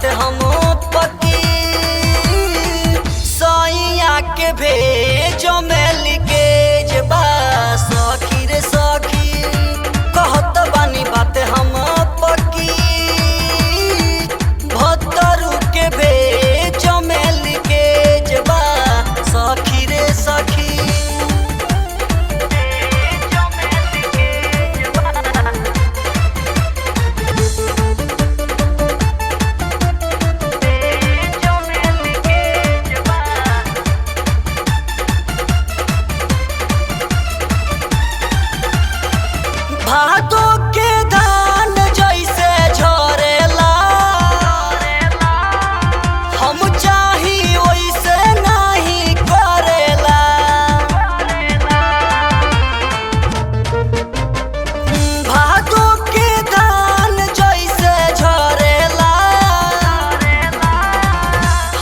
बात हम पकी सैया के भेजो में लिकेज बा सखी रे सखी कहत बानी बात हम पकी भतरू के भेजो में लिकेज बा सखी रे सखी। भादो के धान जैसे झरेला हम चाही वैसे नहीं करेला। भादो के धान जैसे झरेला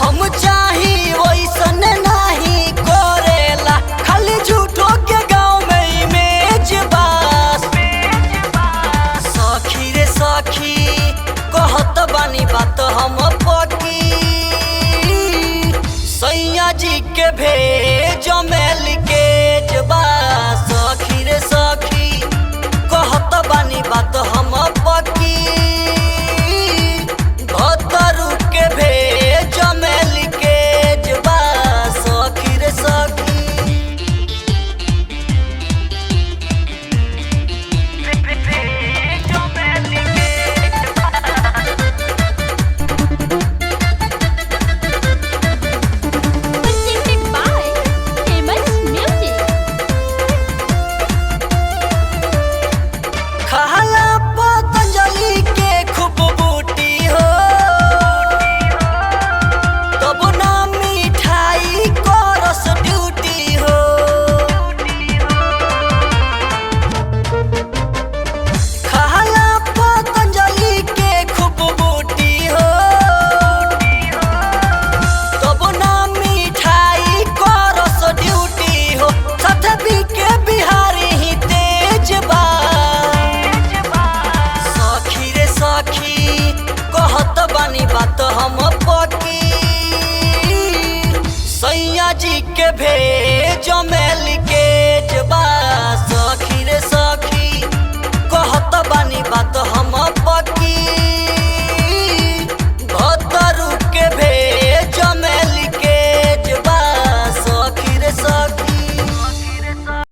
हम चाही वैसन नहीं करेला। खाली झूठो के गाँव में इमेज बा सखी रे सखी कहत बानी बात हम पकी सैया जी के भेजो में लिकेज बा सखी रे सखी कहत बानी बात हम पकी भतरू के भेजो में लिकेज बा सखी रे सखी। Presented by Famous Music. खाला पतंजलि के खूब बूटी हो तब ना मिठाई को रस ड्यूटी हो। खाला पतंजलि के खूब बूटी हो तब ना मिठाई को रस ड्यूटी हो। सतबी के बिहारी ही तेज बा सखी रे सखी कहत बानी बात हम पकी सैया जी के भेजो में लिख